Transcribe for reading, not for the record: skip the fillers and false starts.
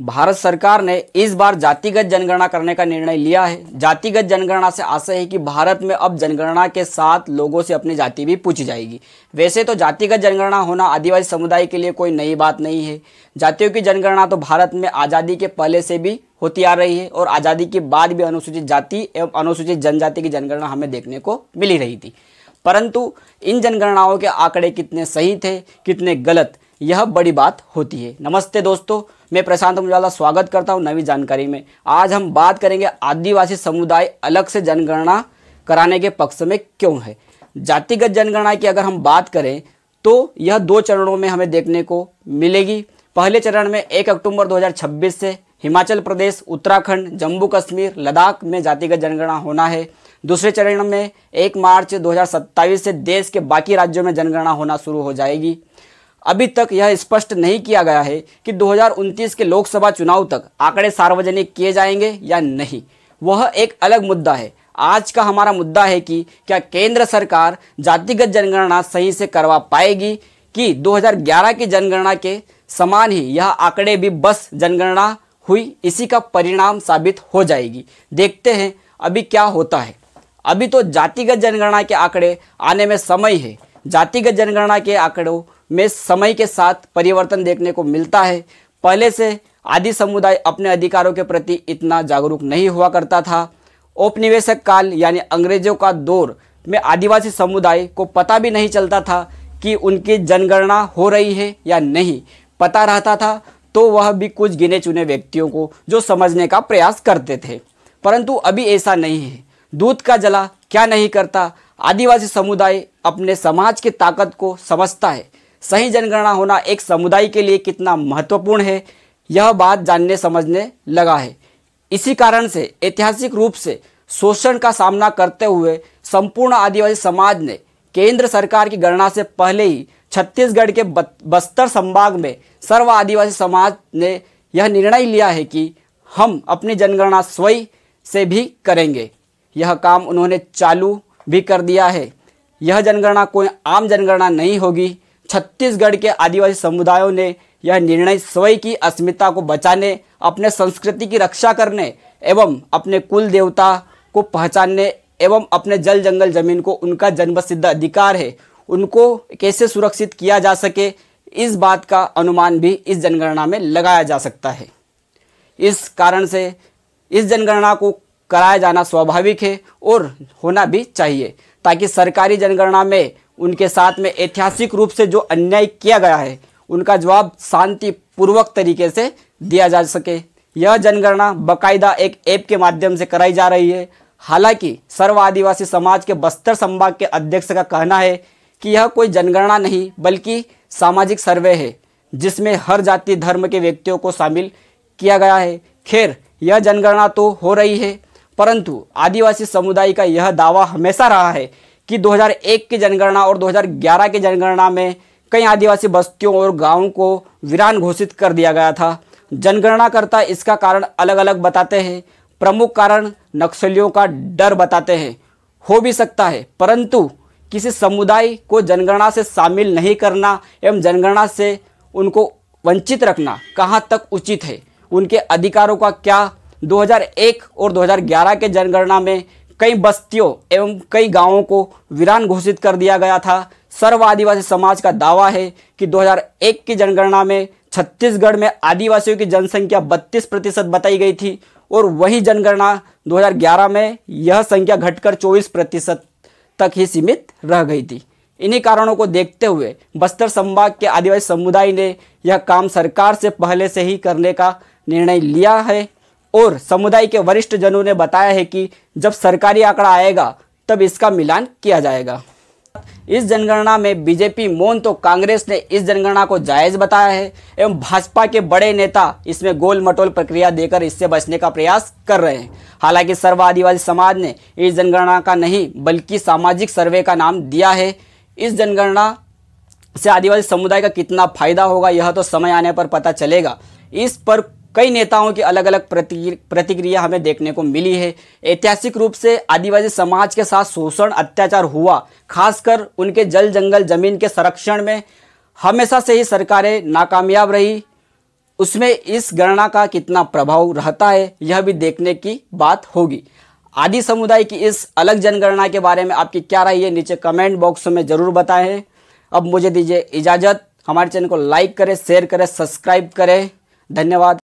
भारत सरकार ने इस बार जातिगत जनगणना करने का निर्णय लिया है। जातिगत जनगणना से आशय है कि भारत में अब जनगणना के साथ लोगों से अपनी जाति भी पूछी जाएगी। वैसे तो जातिगत जनगणना होना आदिवासी समुदाय के लिए कोई नई बात नहीं है। जातियों की जनगणना तो भारत में आज़ादी के पहले से भी होती आ रही है और आज़ादी के बाद भी अनुसूचित जाति एवं अनुसूचित जनजाति की जनगणना हमें देखने को मिल ही रही थी। परंतु इन जनगणनाओं के आंकड़े कितने सही थे, कितने गलत, यह बड़ी बात होती है। नमस्ते दोस्तों, मैं प्रशांत मुंजाला स्वागत करता हूं नई जानकारी में। आज हम बात करेंगे आदिवासी समुदाय अलग से जनगणना कराने के पक्ष में क्यों है। जातिगत जनगणना की अगर हम बात करें तो यह 2 चरणों में हमें देखने को मिलेगी। पहले चरण में 1 अक्टूबर 2026 से हिमाचल प्रदेश, उत्तराखंड, जम्मू कश्मीर, लद्दाख में जातिगत जनगणना होना है। दूसरे चरण में 1 मार्च 2027 से देश के बाकी राज्यों में जनगणना होना शुरू हो जाएगी। अभी तक यह स्पष्ट नहीं किया गया है कि 2029 के लोकसभा चुनाव तक आंकड़े सार्वजनिक किए जाएंगे या नहीं, वह एक अलग मुद्दा है। आज का हमारा मुद्दा है कि क्या केंद्र सरकार जातिगत जनगणना सही से करवा पाएगी कि 2011 की जनगणना के समान ही यह आंकड़े भी बस जनगणना हुई, इसी का परिणाम साबित हो जाएगी। देखते हैं अभी क्या होता है। अभी तो जातिगत जनगणना के आंकड़े आने में समय है। जातिगत जनगणना के आंकड़ों में समय के साथ परिवर्तन देखने को मिलता है। पहले से आदि समुदाय अपने अधिकारों के प्रति इतना जागरूक नहीं हुआ करता था। औपनिवेशिक काल यानी अंग्रेजों का दौर में आदिवासी समुदाय को पता भी नहीं चलता था कि उनकी जनगणना हो रही है या नहीं। पता रहता था तो वह भी कुछ गिने चुने व्यक्तियों को जो समझने का प्रयास करते थे। परंतु अभी ऐसा नहीं है। दूध का जला क्या नहीं करता। आदिवासी समुदाय अपने समाज की ताकत को समझता है। सही जनगणना होना एक समुदाय के लिए कितना महत्वपूर्ण है, यह बात जानने समझने लगा है। इसी कारण से ऐतिहासिक रूप से शोषण का सामना करते हुए संपूर्ण आदिवासी समाज ने केंद्र सरकार की गणना से पहले ही छत्तीसगढ़ के बस्तर संभाग में सर्व आदिवासी समाज ने यह निर्णय लिया है कि हम अपनी जनगणना स्वयं से भी करेंगे। यह काम उन्होंने चालू भी कर दिया है। यह जनगणना कोई आम जनगणना नहीं होगी। छत्तीसगढ़ के आदिवासी समुदायों ने यह निर्णय स्वयं की अस्मिता को बचाने, अपने संस्कृति की रक्षा करने एवं अपने कुल देवता को पहचानने एवं अपने जल जंगल जमीन को उनका जन्मसिद्ध अधिकार है, उनको कैसे सुरक्षित किया जा सके, इस बात का अनुमान भी इस जनगणना में लगाया जा सकता है। इस कारण से इस जनगणना को कराया जाना स्वाभाविक है और होना भी चाहिए, ताकि सरकारी जनगणना में उनके साथ में ऐतिहासिक रूप से जो अन्याय किया गया है उनका जवाब शांतिपूर्वक तरीके से दिया जा सके। यह जनगणना बाकायदा एक ऐप के माध्यम से कराई जा रही है। हालांकि सर्व आदिवासी समाज के बस्तर संभाग के अध्यक्ष का कहना है कि यह कोई जनगणना नहीं बल्कि सामाजिक सर्वे है, जिसमें हर जाति धर्म के व्यक्तियों को शामिल किया गया है। खैर, यह जनगणना तो हो रही है, परंतु आदिवासी समुदाय का यह दावा हमेशा रहा है कि 2001 की जनगणना और 2011 की जनगणना में कई आदिवासी बस्तियों और गांवों को वीरान घोषित कर दिया गया था। जनगणनाकर्ता इसका कारण अलग अलग बताते हैं। प्रमुख कारण नक्सलियों का डर बताते हैं। हो भी सकता है, परंतु किसी समुदाय को जनगणना से शामिल नहीं करना एवं जनगणना से उनको वंचित रखना कहाँ तक उचित है, उनके अधिकारों का क्या। 2001 और 2011 के जनगणना में कई बस्तियों एवं कई गांवों को वीरान घोषित कर दिया गया था। सर्व आदिवासी समाज का दावा है कि 2001 की जनगणना में छत्तीसगढ़ में आदिवासियों की जनसंख्या 32% बताई गई थी और वही जनगणना 2011 में यह संख्या घटकर 24% तक ही सीमित रह गई थी। इन्हीं कारणों को देखते हुए बस्तर संभाग के आदिवासी समुदाय ने यह काम सरकार से पहले से ही करने का निर्णय लिया है और समुदाय के वरिष्ठ जनों ने बताया है कि जब सरकारी आंकड़ा आएगा तब इसका मिलान किया जाएगा। इस जनगणना में बीजेपी मौन तो कांग्रेस ने इस जनगणना को जायज़ बताया है एवं भाजपा के बड़े नेता इसमें गोल मटोल प्रक्रिया देकर इससे बचने का प्रयास कर रहे हैं। हालांकि सर्व आदिवासी समाज ने इस जनगणना का नहीं बल्कि सामाजिक सर्वे का नाम दिया है। इस जनगणना से आदिवासी समुदाय का कितना फायदा होगा यह तो समय आने पर पता चलेगा। इस पर कई नेताओं की अलग अलग प्रतिक्रिया हमें देखने को मिली है। ऐतिहासिक रूप से आदिवासी समाज के साथ शोषण अत्याचार हुआ, खासकर उनके जल जंगल जमीन के संरक्षण में हमेशा से ही सरकारें नाकामयाब रही। उसमें इस गणना का कितना प्रभाव रहता है, यह भी देखने की बात होगी। आदि समुदाय की इस अलग जनगणना के बारे में आपकी क्या राय है, नीचे कमेंट बॉक्स में ज़रूर बताएं। अब मुझे दीजिए इजाज़त। हमारे चैनल को लाइक करें, शेयर करें, सब्सक्राइब करें। धन्यवाद।